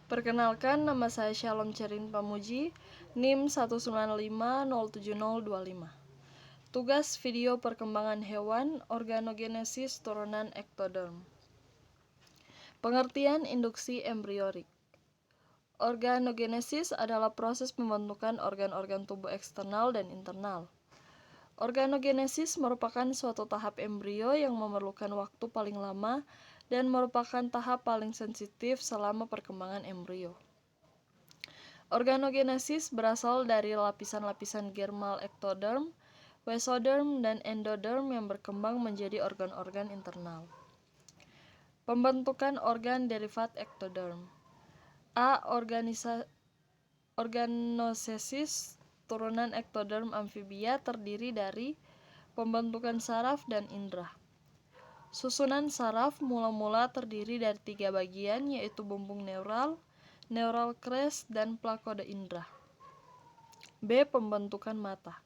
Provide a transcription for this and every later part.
Perkenalkan, nama saya Shalom Cerin Pamuji, NIM 195070025. Tugas video perkembangan hewan, organogenesis turunan ektoderm. Pengertian induksi embrionik. Organogenesis adalah proses pembentukan organ-organ tubuh eksternal dan internal. Organogenesis merupakan suatu tahap embrio yang memerlukan waktu paling lama dan merupakan tahap paling sensitif selama perkembangan embrio. Organogenesis berasal dari lapisan-lapisan germal ektoderm, mesoderm, dan endoderm yang berkembang menjadi organ-organ internal. Pembentukan organ derivat ektoderm. A. Organogenesis turunan ektoderm amfibia terdiri dari pembentukan saraf dan indera. Susunan saraf mula-mula terdiri dari 3 bagian, yaitu bumbung neural, neural crest, dan plakoda indera. B. Pembentukan mata.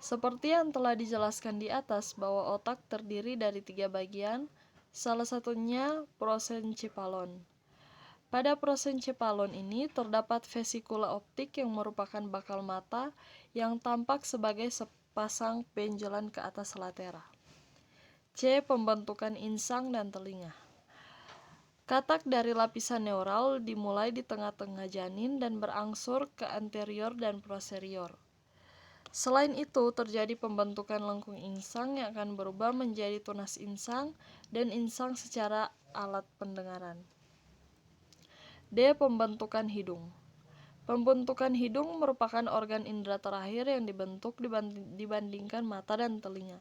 Seperti yang telah dijelaskan di atas bahwa otak terdiri dari 3 bagian, salah satunya prosencephalon. Pada prosencephalon ini terdapat vesikula optik yang merupakan bakal mata yang tampak sebagai sepasang benjolan ke atas latera. C. Pembentukan insang dan telinga. Katak dari lapisan neural dimulai di tengah-tengah janin dan berangsur ke anterior dan posterior. Selain itu, terjadi pembentukan lengkung insang yang akan berubah menjadi tunas insang dan insang secara alat pendengaran. D. Pembentukan hidung. Pembentukan hidung merupakan organ indera terakhir yang dibentuk dibandingkan mata dan telinga.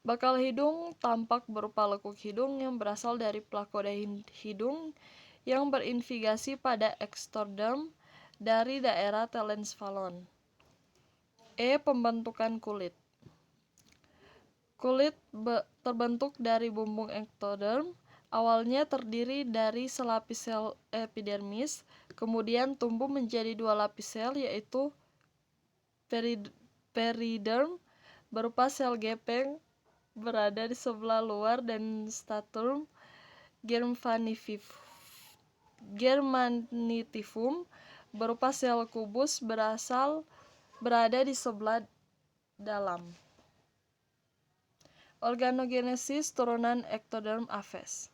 Bakal hidung tampak berupa lekuk hidung yang berasal dari plakoda hidung yang berinvigasi pada ektoderm dari daerah telencephalon. E. Pembentukan kulit. Kulit terbentuk dari bumbung ektoderm. Awalnya terdiri dari selapis sel epidermis, kemudian tumbuh menjadi 2 lapis sel, yaitu periderm berupa sel gepeng berada di sebelah luar dan stratum germanitivum berupa sel kubus berada di sebelah dalam. Organogenesis turunan ektoderm aves.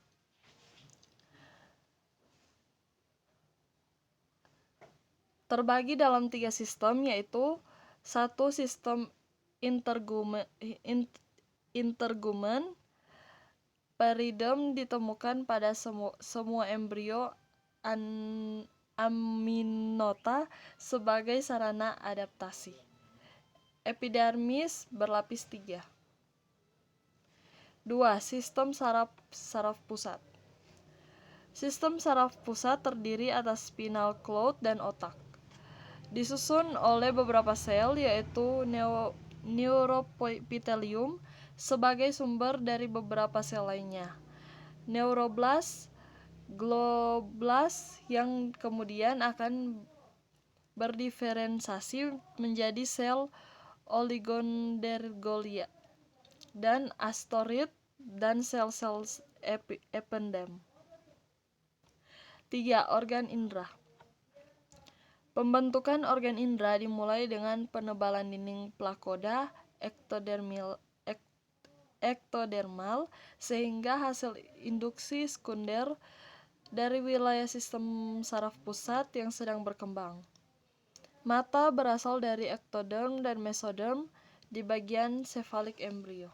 Terbagi dalam 3 sistem, yaitu 1. Sistem intergumen. Periderm ditemukan pada semua embrio amniota sebagai sarana adaptasi. Epidermis berlapis 3. 2. Sistem saraf pusat. Sistem saraf pusat terdiri atas spinal cord dan otak. Disusun oleh beberapa sel, yaitu neuropithelium sebagai sumber dari beberapa sel lainnya, neuroblast, glioblast yang kemudian akan berdiferensiasi menjadi sel oligodendroglial, dan asteroid dan sel-sel ependem. 3. Organ indera. Pembentukan organ indera dimulai dengan penebalan dinding plakoda ektodermal sehingga hasil induksi sekunder dari wilayah sistem saraf pusat yang sedang berkembang. Mata berasal dari ektoderm dan mesoderm di bagian sefalik embrio.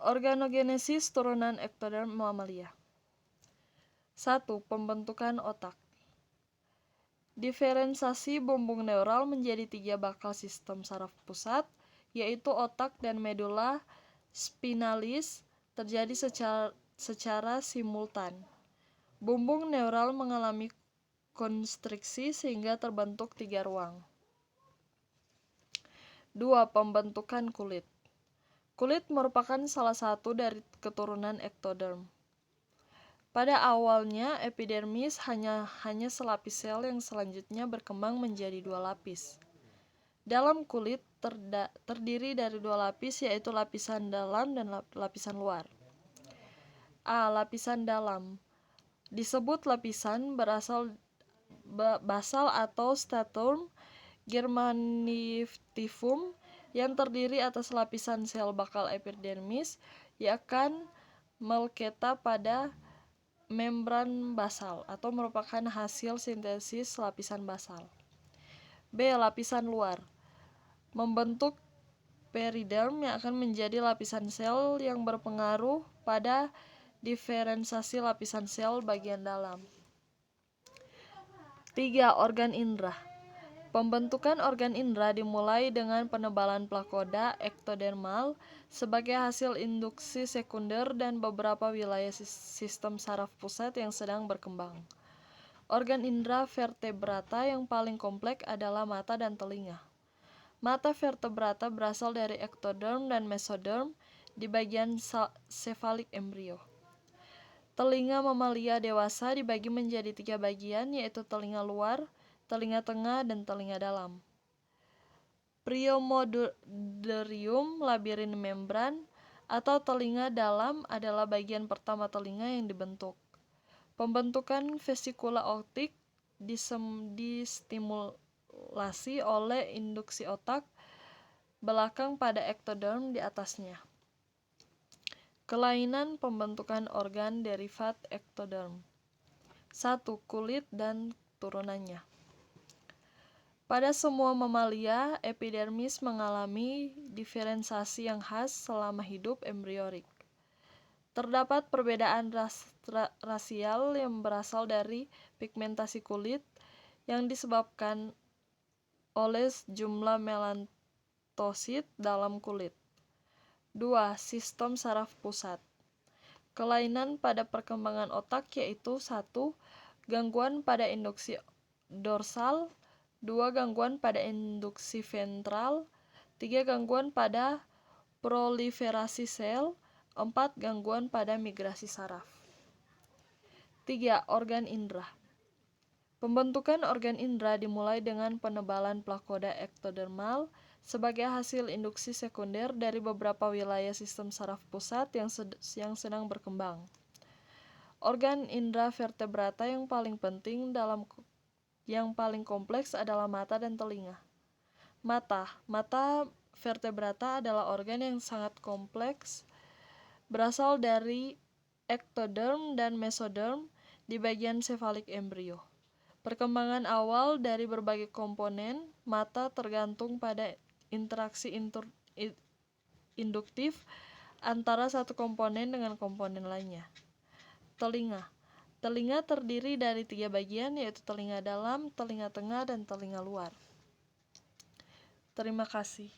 Organogenesis turunan ektoderm mamalia. 1. Pembentukan otak. Diferensiasi bumbung neural menjadi 3 bakal sistem saraf pusat, yaitu otak dan medula spinalis, terjadi secara simultan. Bumbung neural mengalami konstriksi sehingga terbentuk 3 ruang. 2. Pembentukan kulit. Kulit merupakan salah satu dari keturunan ektoderm. Pada awalnya, epidermis hanya selapis sel yang selanjutnya berkembang menjadi 2 lapis. Dalam kulit terdiri dari 2 lapis, yaitu lapisan dalam dan lapisan luar. A. Lapisan dalam. disebut lapisan basal atau stratum germinativum yang terdiri atas lapisan sel bakal epidermis yang akan meleketa pada membran basal atau merupakan hasil sintesis lapisan basal. B. Lapisan luar membentuk periderm yang akan menjadi lapisan sel yang berpengaruh pada diferensiasi lapisan sel bagian dalam. 3. Organ indera. Pembentukan organ indera dimulai dengan penebalan plakoda ektodermal sebagai hasil induksi sekunder dan beberapa wilayah sistem saraf pusat yang sedang berkembang. Organ indera vertebrata yang paling kompleks adalah mata dan telinga. Mata vertebrata berasal dari ektoderm dan mesoderm di bagian sefalik embrio. Telinga mamalia dewasa dibagi menjadi 3 bagian, yaitu telinga luar, telinga tengah, dan telinga dalam. Priomoderium labirin membran atau telinga dalam adalah bagian pertama telinga yang dibentuk. Pembentukan vesikula optik distimulasi oleh induksi otak belakang pada ektoderm di atasnya. Kelainan pembentukan organ derivat ektoderm. 1. Kulit dan turunannya. Pada semua mamalia, epidermis mengalami diferensiasi yang khas selama hidup embrionik. Terdapat perbedaan rasial yang berasal dari pigmentasi kulit yang disebabkan oleh jumlah melanosit dalam kulit. 2. Sistem saraf pusat. Kelainan pada perkembangan otak yaitu 1. Gangguan pada induksi dorsal, 2. Gangguan pada induksi ventral, 3. Gangguan pada proliferasi sel, 4. Gangguan pada migrasi saraf. 3. Organ indera. Pembentukan organ indera dimulai dengan penebalan plakoda ektodermal sebagai hasil induksi sekunder dari beberapa wilayah sistem saraf pusat yang sedang berkembang. Organ indera vertebrata yang paling penting yang paling kompleks adalah mata dan telinga. Mata vertebrata adalah organ yang sangat kompleks, berasal dari ektoderm dan mesoderm di bagian sefalik embrio. Perkembangan awal dari berbagai komponen mata tergantung pada interaksi induktif antara satu komponen dengan komponen lainnya. Telinga terdiri dari 3 bagian, yaitu telinga dalam, telinga tengah, dan telinga luar. Terima kasih.